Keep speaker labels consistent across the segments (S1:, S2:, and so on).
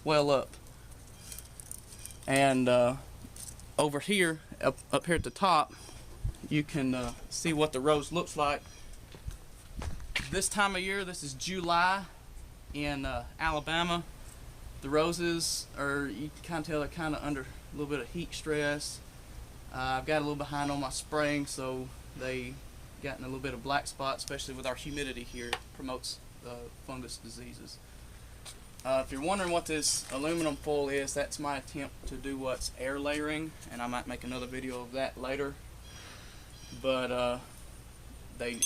S1: swell up. And over here, up here at the top, you can see what the rose looks like. This time of year, this is July in Alabama. The roses are, you can kind of tell, they're kind of under a little bit of heat stress. I've got a little behind on my spraying, so they gotten a little bit of black spot, especially with our humidity here. It promotes fungus diseases. If you're wondering what this aluminum foil is, that's my attempt to do what's air layering, and I might make another video of that later. But they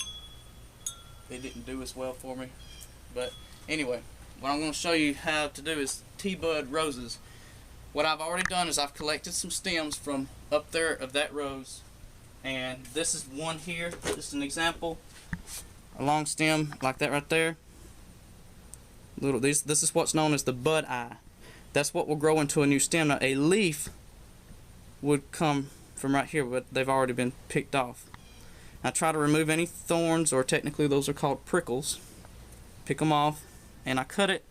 S1: didn't do as well for me. But anyway, what I'm going to show you how to do is T-bud roses. What I've already done is I've collected some stems from up there of that rose, and this is one here, just an example. A long stem like that right there. This is what's known as the bud eye. That's what will grow into a new stem. Now a leaf would come from right here, but they've already been picked off. I try to remove any thorns, or technically those are called prickles. Pick them off, and I cut it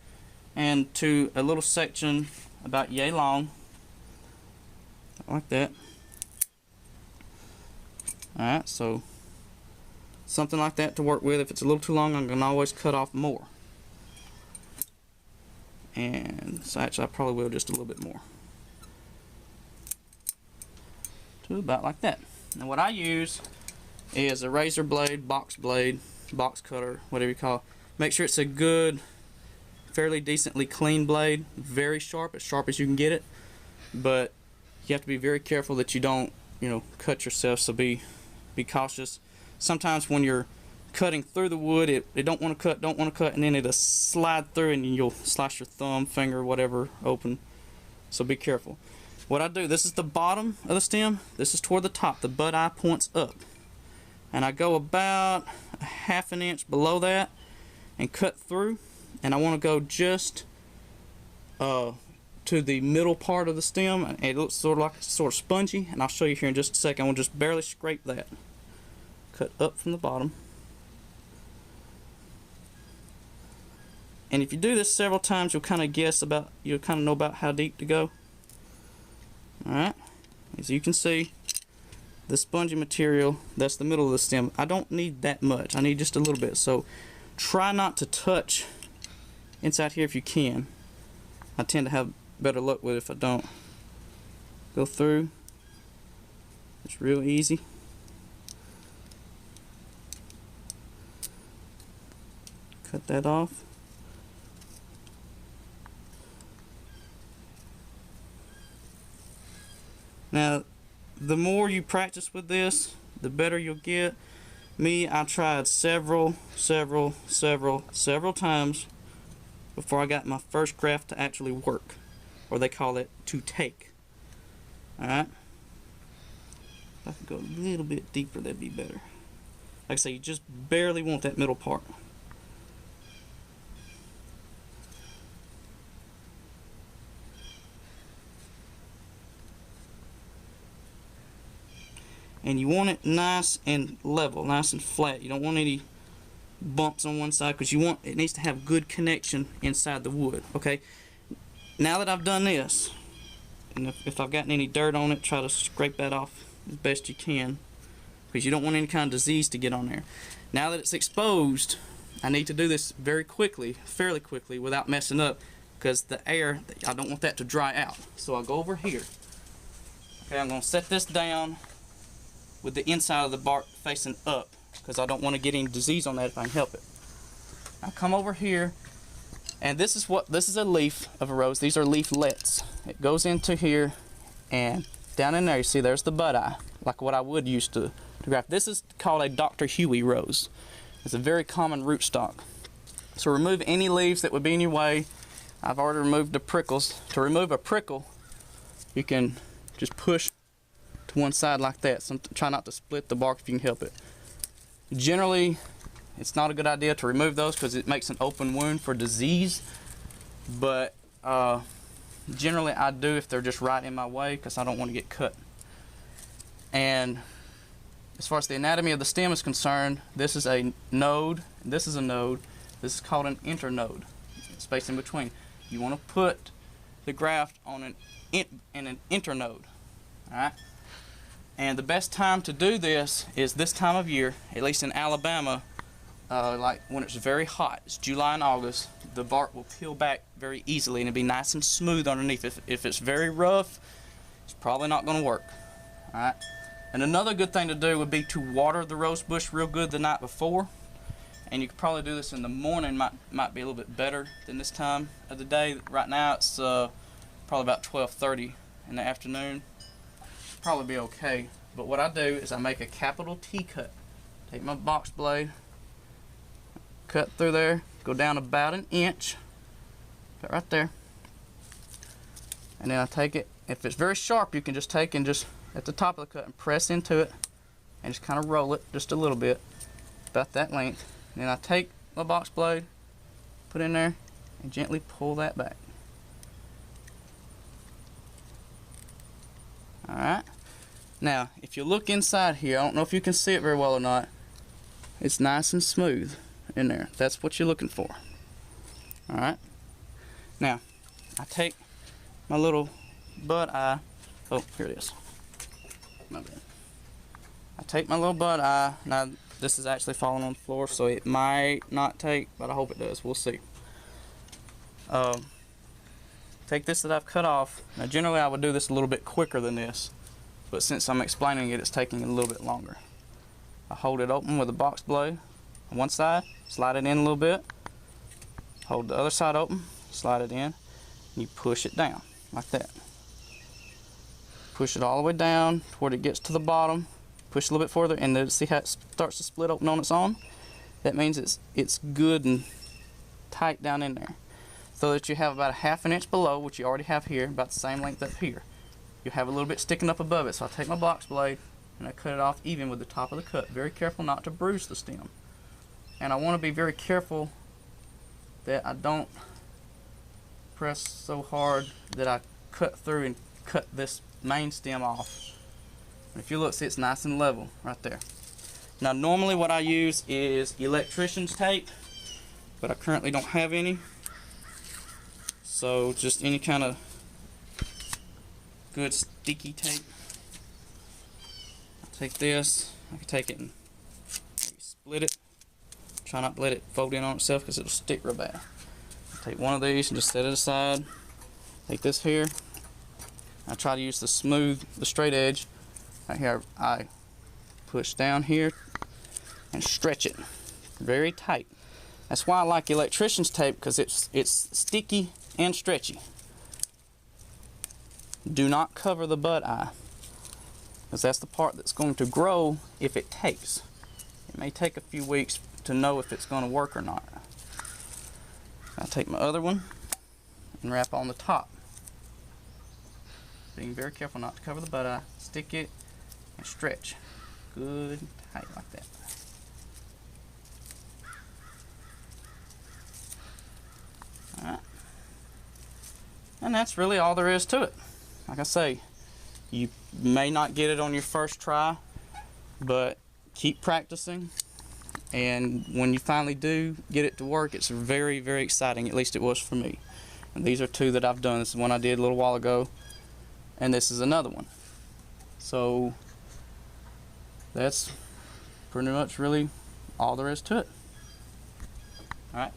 S1: into a little section about yay long, like that. Alright, so something like that to work with. If it's a little too long, I'm going to always cut off more. And so actually I probably will just a little bit more. To about like that. Now what I use is a razor blade, box cutter, whatever you call it. Make sure it's a good, fairly decently clean blade, very sharp, as sharp as you can get it. But you have to be very careful that you don't, cut yourself, so be cautious. Sometimes when you're cutting through the wood, it don't want to cut, and then it'll slide through and you'll slice your thumb, finger, whatever open. So be careful. What I do, this is the bottom of the stem, this is toward the top, the bud eye points up. And I go about a ½ an inch below that and cut through, and I want to go just to the middle part of the stem, and it looks sort of spongy, and I'll show you here in just a second. I will just barely scrape that. Cut up from the bottom. And if you do this several times, you'll kind of know about how deep to go. Alright, as you can see, the spongy material, that's the middle of the stem. I don't need that much, I need just a little bit. So try not to touch inside here if you can. I tend to have better luck with it if I don't. Go through. It's real easy. Cut that off. Now, the more you practice with this, the better you'll get. I tried several times before I got my first graft to actually work, or they call it to take. Alright? If I could go a little bit deeper, that'd be better. Like I say, you just barely want that middle part. And you want it nice and level, nice and flat. You don't want any bumps on one side, because it needs to have good connection inside the wood. Okay, now that I've done this, and if I've gotten any dirt on it, try to scrape that off as best you can, because you don't want any kind of disease to get on there. Now that it's exposed, I need to do this very quickly, fairly quickly, without messing up, because the air, I don't want that to dry out. So I'll go over here. Okay, I'm going to set this down with the inside of the bark facing up, because I don't want to get any disease on that if I can help it. I come over here, and this is a leaf of a rose. These are leaflets. It goes into here, and down in there you see there's the bud eye, like what I would use to graft. This is called a Dr. Huey rose. It's a very common rootstock. So remove any leaves that would be in your way. I've already removed the prickles. To remove a prickle, you can just push to one side like that. So try not to split the bark if you can help it. Generally, it's not a good idea to remove those because it makes an open wound for disease, but generally I do if they're just right in my way, because I don't want to get cut. And as far as the anatomy of the stem is concerned, this is a node, and this is a node. This is called an internode, space in between. You want to put the graft on an internode. Alright? And the best time to do this is this time of year, at least in Alabama, like when it's very hot. It's July and August. The bark will peel back very easily and it'll be nice and smooth underneath. If it's very rough, it's probably not going to work. Alright? And another good thing to do would be to water the rose bush real good the night before. And you could probably do this in the morning, might be a little bit better than this time of the day. Right now it's probably about 12:30 in the afternoon. Probably be okay. But what I do is I make a capital T cut. Take my box blade, cut through there, go down about an inch, cut right there. And then I take it, if it's very sharp, you can just take and just at the top of the cut and press into it and just kind of roll it just a little bit, about that length. And then I take my box blade, put in there, and gently pull that back. Alright. Now, if you look inside here, I don't know if you can see it very well or not, it's nice and smooth in there. That's what you're looking for. Alright. Now, I take my little bud eye. Oh, here it is. My bad. I take my little bud eye. Now, this is actually falling on the floor, so it might not take, but I hope it does. We'll see. Take this that I've cut off. Now, generally, I would do this a little bit quicker than this, but since I'm explaining it, it's taking a little bit longer. I hold it open with a box blade on one side, slide it in a little bit, hold the other side open, slide it in, and you push it down like that. Push it all the way down to where it gets to the bottom. Push a little bit further, and then see how it starts to split open on its own? That means it's good and tight down in there. So that you have about a ½ an inch below, which you already have here, about the same length up here. You have a little bit sticking up above it. So I take my box blade and I cut it off even with the top of the cut. Very careful not to bruise the stem. And I want to be very careful that I don't press so hard that I cut through and cut this main stem off. If you look, see, it's nice and level right there. Now, normally what I use is electrician's tape, but I currently don't have any. So just any kind of good sticky tape. I'll take this, I can take it and maybe split it. Try not to let it fold in on itself because it'll stick real bad. I'll take one of these and just set it aside. Take this here. I try to use the straight edge. Right here, I push down here and stretch it very tight. That's why I like electrician's tape, because it's sticky and stretchy. Do not cover the bud eye, because that's the part that's going to grow if it takes. It may take a few weeks to know if it's going to work or not. I'll take my other one and wrap on the top. Being very careful not to cover the bud eye. Stick it and stretch good and tight like that. Alright. And that's really all there is to it. Like I say, you may not get it on your first try, but keep practicing, and when you finally do get it to work, it's very, very exciting. At least it was for me. And these are two that I've done. This is one I did a little while ago, and this is another one. So that's pretty much really all there is to it.